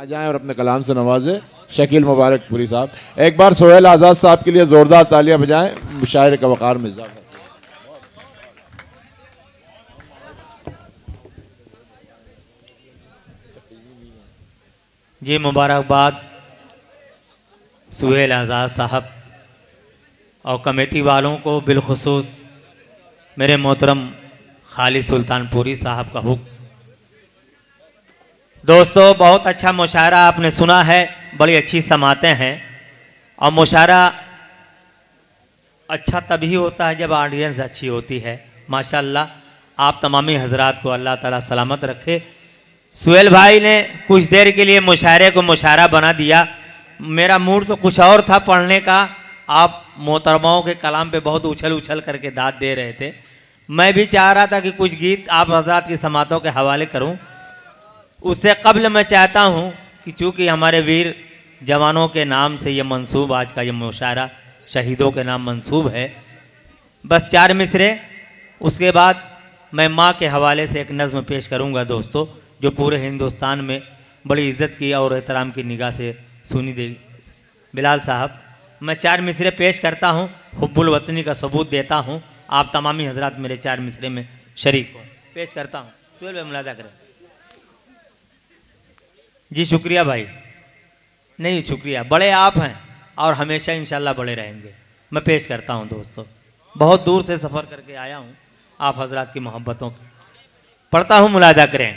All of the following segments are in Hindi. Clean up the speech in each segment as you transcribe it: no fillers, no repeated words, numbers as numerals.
जाएं और अपने कलाम से नवाजे शकील मुबारकपुरी साहब। एक बार सोहेल आज़ाद साहब के लिए जोरदार तालियां बजाएं, मुशायरे का वक़ार में इज़ाफ़ा। जी मुबारकबाद सोहेल आज़ाद साहब और कमेटी वालों को, बिलखुसूस मेरे मोहतरम खालिद सुल्तानपुरी साहब का हुक्म। दोस्तों, बहुत अच्छा मुशायरा आपने सुना है, बड़ी अच्छी समातें हैं। और मुशायरा अच्छा तभी होता है जब ऑडियंस अच्छी होती है। माशाअल्लाह, आप तमामी हजरात को अल्लाह ताला सलामत रखे। सुहेल भाई ने कुछ देर के लिए मुशायरे को मुशायरा बना दिया। मेरा मूड तो कुछ और था पढ़ने का। आप मोहतरमाओं के कलाम पे बहुत उछल उछल करके दाद दे रहे थे। मैं भी चाह रहा था कि कुछ गीत आप हजरात की समातों के हवाले करूं। उससे कब्ल मैं चाहता हूं कि चूँकि हमारे वीर जवानों के नाम से ये मंसूब, आज का ये मुशायरा शहीदों के नाम मंसूब है, बस 4 मिसरे। उसके बाद मैं माँ के हवाले से एक नज़्म पेश करूँगा दोस्तों, जो पूरे हिंदुस्तान में बड़ी इज़्ज़त की और एहतराम की निगाह से सुनी दे। बिलाल साहब, मैं 4 मिसरे पेश करता हूँ, हुब्बुल वतनी का सबूत देता हूँ। आप तमामी हजरात मेरे 4 मिसरे में शरीक हो। पेश करता हूँ, सुहेल भाई मुलाजा करें। जी शुक्रिया भाई। नहीं शुक्रिया, बड़े आप हैं और हमेशा इंशाल्लाह बड़े रहेंगे। मैं पेश करता हूँ दोस्तों, बहुत दूर से सफ़र करके आया हूँ आप हजरात की मोहब्बतों की। पढ़ता हूँ, मुलाजा करें।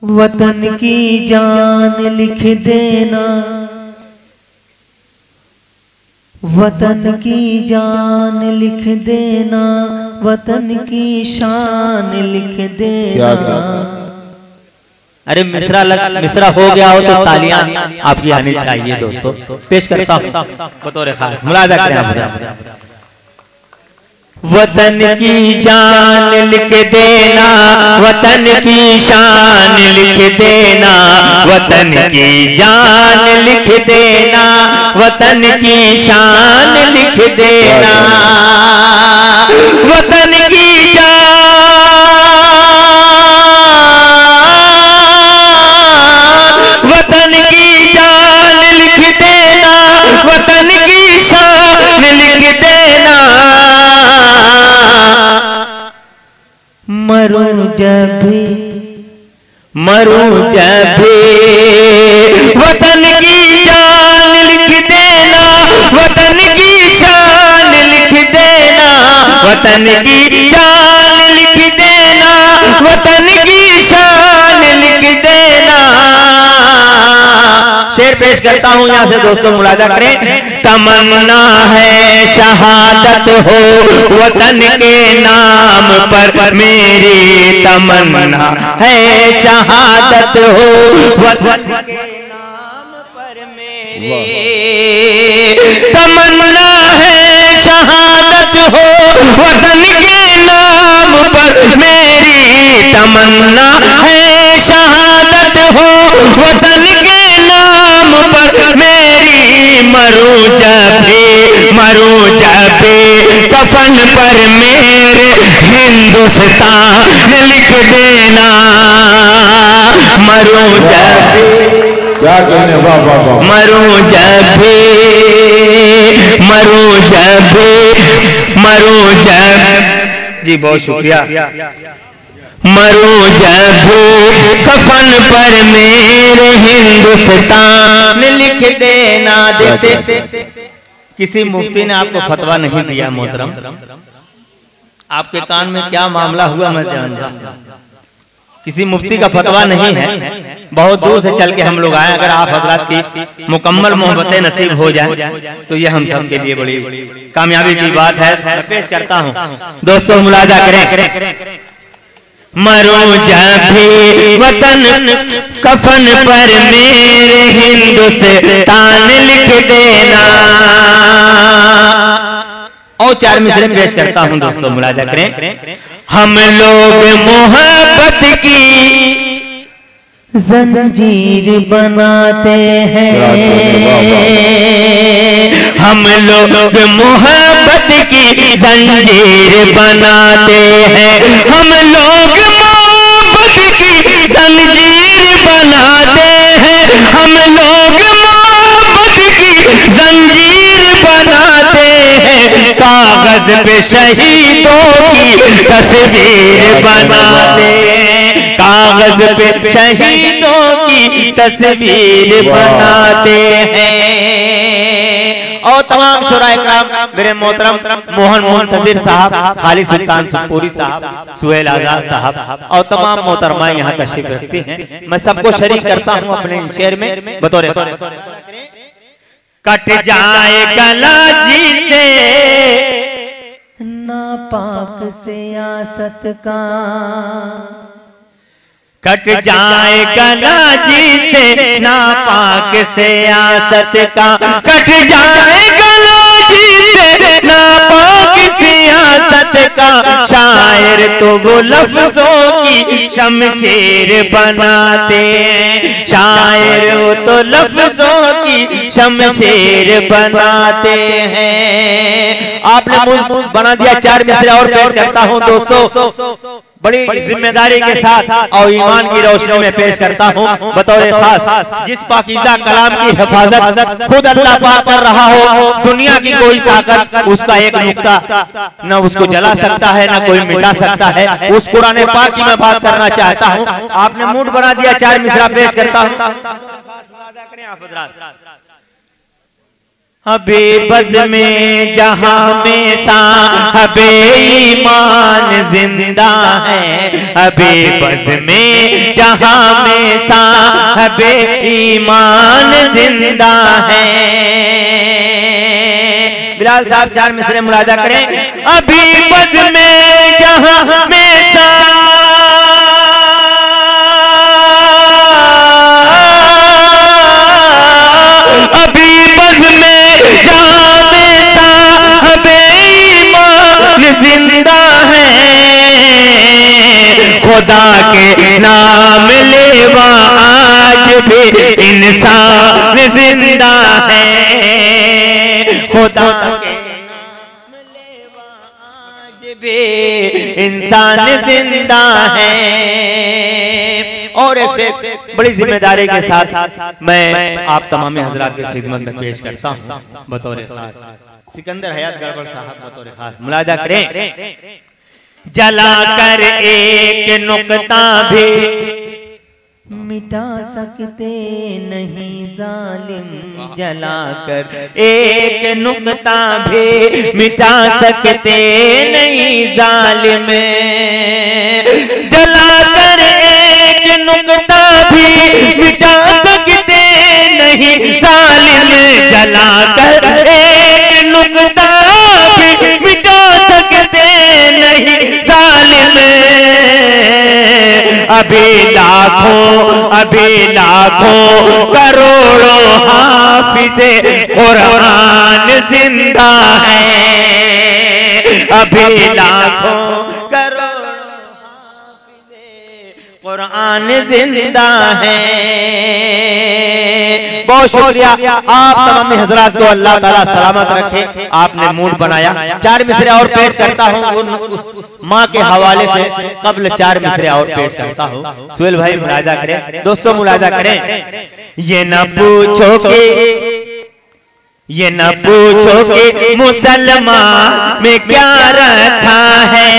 वतन की जान लिख देना, वतन की जान लिख देना, वतन की शान लिख देना। अरे मिसरा मिसरा हो गया हो तो तालियां आपकी आनी चाहिए दोस्तों। पेश करता हूँ बतौर खास, मुलाजा करें। वतन की जान लिख देना, वतन की शान लिख देना, वतन की जान लिख देना, वतन की शान लिख देना। वतन की जान, वतन की जान लिख देना, वतन की शान लिख देना। मरूं जब भी, मरूं जब भी, वतन की जान लिख देना, वतन की शान लिख देना, वतन की जान लिख देना, वतन की शान लिख देना। शेर पेश करता हूँ यहाँ से दोस्तों, मुलाजा करें। तमन्ना है शहादत हो वतन के नाम पर, मेरी तमन्ना है शहादत हो वतन के नाम पर मेरी। तमन्ना है शहादत हो वतन के नाम पर मेरी, तमन्ना है शहादत हो वतन के नाम पर मेरी। मरूं जब भी, मरूं जब भी, कफन पर मेरे हिंदुस्तान लिख देना। मरूं जब भी, क्या कहने, वाह वाह वाह। मरूं जब भी, मरूं जब भी, मरूं जब, जी बहुत शुक्रिया। मरूं जब भी, कफन पर मेरे हिंदुस्तान लिख देना। देते किसी मुफ्ती ने आपको फतवा नहीं दिया मोहतरम, आपके कान में क्या मामला हुआ मैं जानता। किसी मुफ्ती का फतवा नहीं है, बहुत दूर से चल के हम लोग आए। अगर आप हजरात की मुकम्मल मोहब्बतें नसीब हो जाए तो ये हम सब के लिए बड़ी कामयाबी की बात है। पेश करता हूँ दोस्तों, मुलाजा करें। मरूं जब भी वतन कफन पर मेरे हिंदुस्तान लिख देना। और 4 मिसरे पेश करता हूं दोस्तों, मुलाजा करें। हम लोग मोहब्बत की जंजीर बनाते हैं, हम लोग मोहब्बत की जंजीर बनाते हैं, हम लोग मोहब्बत की जंजीर बनाते हैं, हम लोग मोहब्बत की जंजीर बनाते हैं, कागज पे शहीदों की तस्वीर बनाते हैं, कागज पे शहीदों की तस्वीर बनाते हैं। और तमाम शुराए किराम, मेरे मोहतरम मोहन मुंतजिर साहब, खालिद सुल्तान सुरपुरी साहब, सुहेल आजाद साहब और तमाम मोहतरमाएं यहाँ तशरीफ रखती हैं। मैं सबको शरीक करता हूँ अपने शेर में बतौर कट जाए गला जी से नापाक सियासत का, कट जाए गला जी से नापाक सियासत का, कट जाए गला जी से नापाक सियासत का, शायर तो वो लफ्जों की शमशेर बनाते हैं, शायर वो तो लफ्जों की शमशेर बनाते हैं। आपने मुझ बना दिया, 4 मिसरे और पेश करता हूँ दोस्तों, बड़ी जिम्मेदारी के साथ और ईमान की रोशनी में पेश करता हूँ बतौर खास। जिस पाकीज़ा कलाम की हिफाजत खुद अल्लाह पाक कर रहा हो, दुनिया की कोई ताकत उसका एक नुक्ता न उसको जला सकता है, न कोई मिटा सकता है। उस कुरान पाक की मैं बात करना चाहता हूँ। आपने मूड बना दिया, 4 मिसरा पेश करता हूँ। अबे बज़ में जहां में साहबे ईमान जिंदा है, अबे बज़ में जहां में साहबे ईमान जिंदा है। बिलाल साहब 4 मिसरे मुलाजा करें। अभी बज़ में जहां में जिंदा है, खुदा के नाम लेवा आज भी इंसान जिंदा है, खुदा के नाम लेवा आज भी इंसान जिंदा है। और एक शेर बड़ी जिम्मेदारी के साथ मैं आप तमाम हजरात की खिदमत में पेश करता हूँ बतौर खास। सिकंदर हयात गड़बड़ साहब बतौर खास मुलाजा करें। जलाकर एक नुक्ता भी मिटा सकते नहीं जालिम, जलाकर एक नुक्ता भी मिटा सकते नहीं जालिम, जलाकर एक नुक्ता भी मिटा सकते नहीं जालिम, जलाकर नुक्ता भी मिटा सकते नहीं जालिम। अभी लाखों करोड़ों हाफिज़े कुरान जिंदा है, अभी लाखों करोड़ों हाफिज़े कुरान जिंदा है। बहुत शुक्रिया आप तमाम हजरात को, अल्लाह ताला सलामत रखे। आपने मूड बनाया। 4 मिसरे और पेश करता हूँ माँ के हवाले से। कबल 4 मिसरे और पेश करता हूँ। सुहेल भाई मुलाजा करें, दोस्तों मुलाजा करें। ये न पूछो कि मुसलमान में क्या रखा है,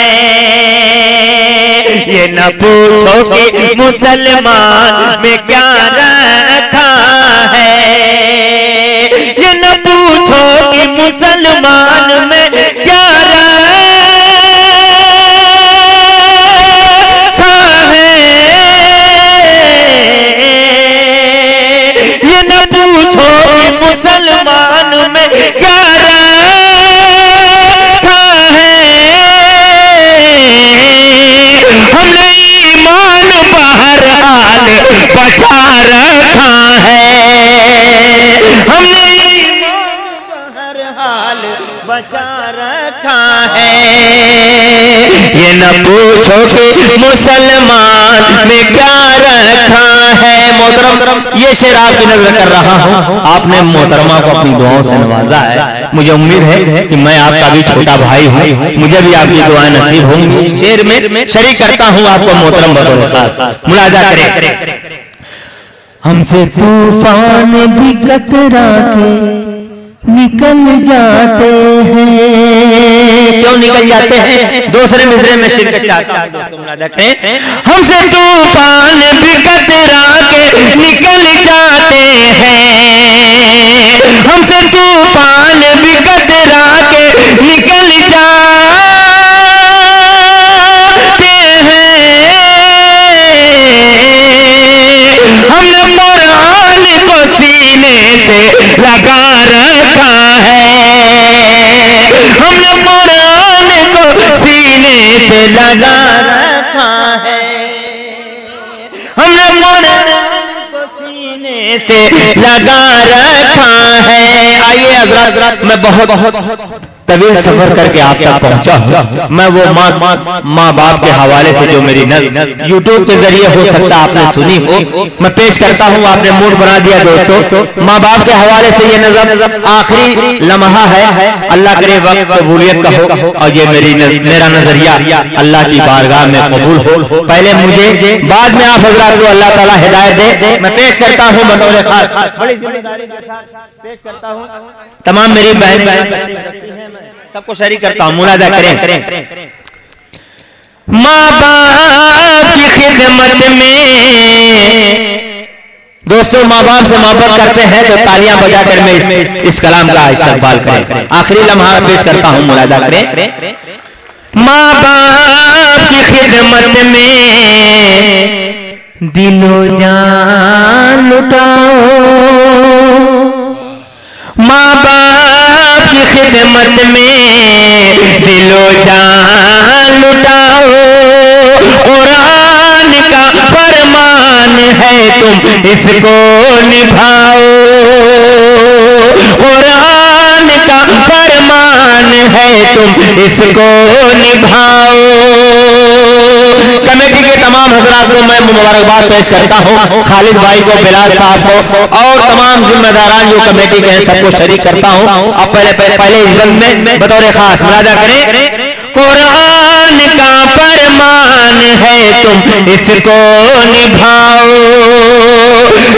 ये न पूछो कि मुसलमान में क्या रखा है, ये न पूछो कि मुसलमान में क्या रखा है, ये न पूछो कि मुसलमान में क्या रखा है। हमने ईमान बहरहाल बचा रखा है, हमने बहरहाल बचा रखा है। ये न पूछो कि मुसलमान में क्या रखा है। मोहतरम ये शेर आपकी नजर कर रहा हूँ। आपने मोहतरमा को अपनी दुआओं से नवाजा है। मुझे उम्मीद है कि मैं आपका भी छोटा भाई हूँ, मुझे भी आपकी दुआएं नसीब होंगी। शेर में शरीक करता हूँ आपको मोहतरम बतौर खास। मुलाजा करें। हमसे तूफान भी कतरा के निकल जाते हैं। क्यों निकल जाते हैं? दूसरे मिसरे में शिरकत चाहता हूं दोस्तों, मुलाजा करें। हमसे तूफान भी कतरा के निकल जाते हैं, हमसे तूफान भी कतरा के निकल जाते हैं। हमने कुरान को सीने से लगा रखा है, हमने कुरान को सीने से लगा रखा है, हमने कुरान को सीने से लगा रखा है। आइए हज़रात, मैं बहुत तवील सफर करके आप तक पहुंचा हूं। मैं वो माँ बाप के हवाले से जो मेरी नज़्म यूट्यूब के जरिए हो सकता आपने सुनी हो, मैं पेश करता हूं। आपने मूड बना दिया दोस्तों। माँ बाप के हवाले से ये नज़्म आखिरी लम्हा है, अल्लाह करे वक्त कबूलियत का हो और ये मेरा नजरिया अल्लाह की बारगाह में कबूल हो। पहले मुझे, बाद में आप हज़रात को अल्लाह ताला हिदायत दे। मैं पेश करता हूँ बतौर खास, बड़ी जिम्मेदारी के साथ पेश करता हूँ। तमाम मेरी बहन सबको शरीक करता हूँ, मुलाजा करें। माँ बाप की खिदमत में दोस्तों, माँ बाप से मोहब्बत करते हैं तो तालियां बजाकर मैं इस कलाम का इस्तेमाल करें। आखिरी लम्हा पेश करता हूँ, मुलाजा करें। माँ बाप की खिदमत में दिलो जान लुटाओ, माँ बाप की खिदमत में दिलो जान लुटाओ। कुरान का फरमान है तुम इसको निभाओ, कुरान का फरमान है तुम इसको निभाओ। कमेटी के तमाम हजरात को मैं मुबारकबाद पेश करता हूँ, खालिद भाई को, बिलाल साहब को और तमाम जिम्मेदारान जो कमेटी के हैं सबको शरीक करता हूँ। अब पहले इस गज़ल में बतौर खास मुलाजा करें। कुरान का फरमान है तुम इसको निभाओ,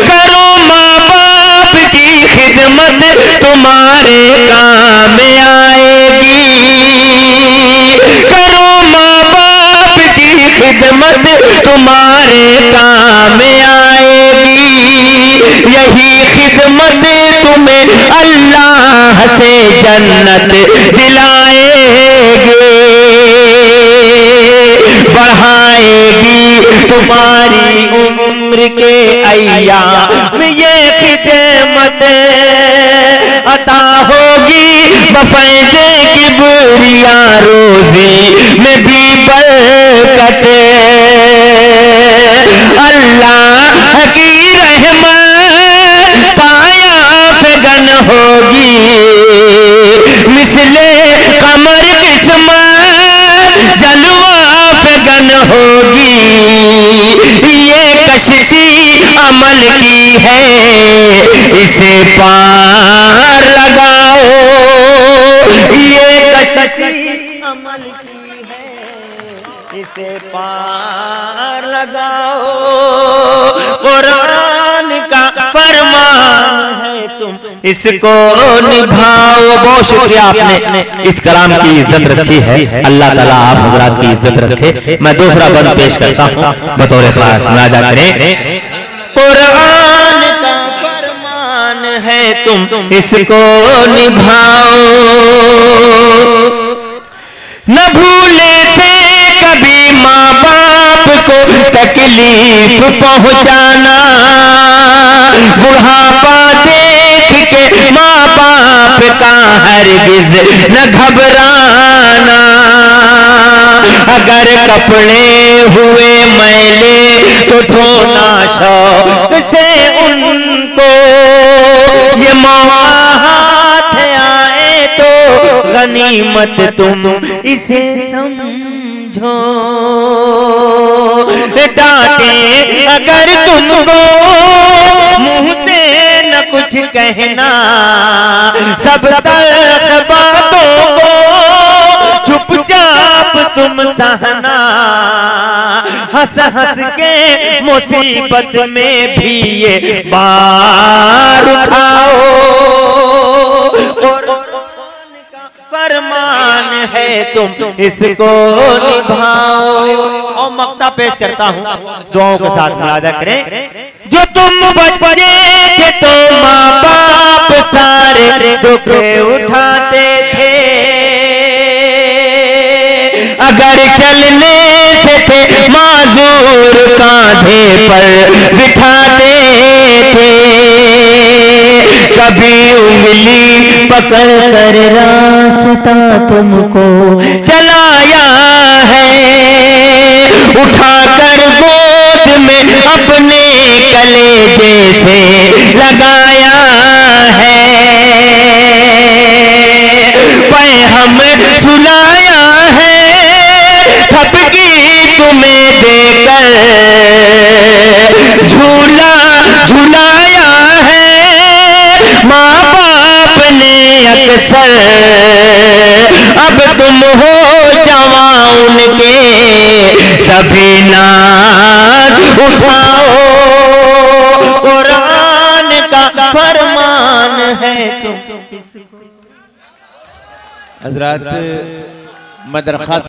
करो माँ बाप की खिदमत तुम्हारे काम आएगी, करो माँ बाप की खिदमत तुम्हारे काम आएगी। यही खिदमत तुम्हें अल्लाह से जन्नत दिलाएगी, बढ़ाएगी तुम्हारी उम्र के अय्याम, ये खिदमत अता होगी बफैज़े की बुरिया रोजी में भी बरकत। अल्लाह की रहमत साया फगन होगी, मिसले कमर किस्मत जलवा फगन होगी। ये कशिशी अमल की है इसे पार लगाओ, ये कशिशी अमल की है इसे पार लगाओ। कुरान का फरमान है तुम इसको निभाओ। बहुत शुक्रिया, आपने इस कलाम की इज्जत रखी है, अल्लाह ताला आप हजरात की इज्जत रखे। मैं दूसरा बंद पेश करता हूँ बतौर खास, मुलाजा करें। कुरान का फरमान है तुम इसको निभाओ, न भूले से कभी माँ बाप को तकलीफ पहुँचाना, बुढ़ापा देख के माँ बाप का हरगिज न घबराना। अगर कपड़े हुए मैले तो धोना शौक से उनको, ये मौका हाथ आए तो गनीमत तुम इसे समझो। डांटे अगर तुमको मुंह से न कुछ कहना, सब तल्ख बातों को चुपचाप तुम सहना। हंस हंस हंस के मुसीबत में भी ये बार उठाओ। फरमान है तुम इसको निभाओ। और मक्ता पेश करता हूँ, दुआओं के साथ मुलाजा करें। जो तुम बच्चे थे तो माँ बाप सारे दुख उठाते थे, अगर चलने से थे माजूर कांधे पर बिठाते थे, कभी उंगली पकड़ कर रास्ता तुमको चलाया है, उठाकर गोद में अपने कलेजे से लगाया है, पैहम सुनाया है, थपकी तुम्हें देकर झूला झुलाया है, माँ बाप ने अक्सर, अब तुम हो जवां उनके सभी नाज उठाओ। कुरान का फरमान है तुम। हजरत मैं दरख्वास्त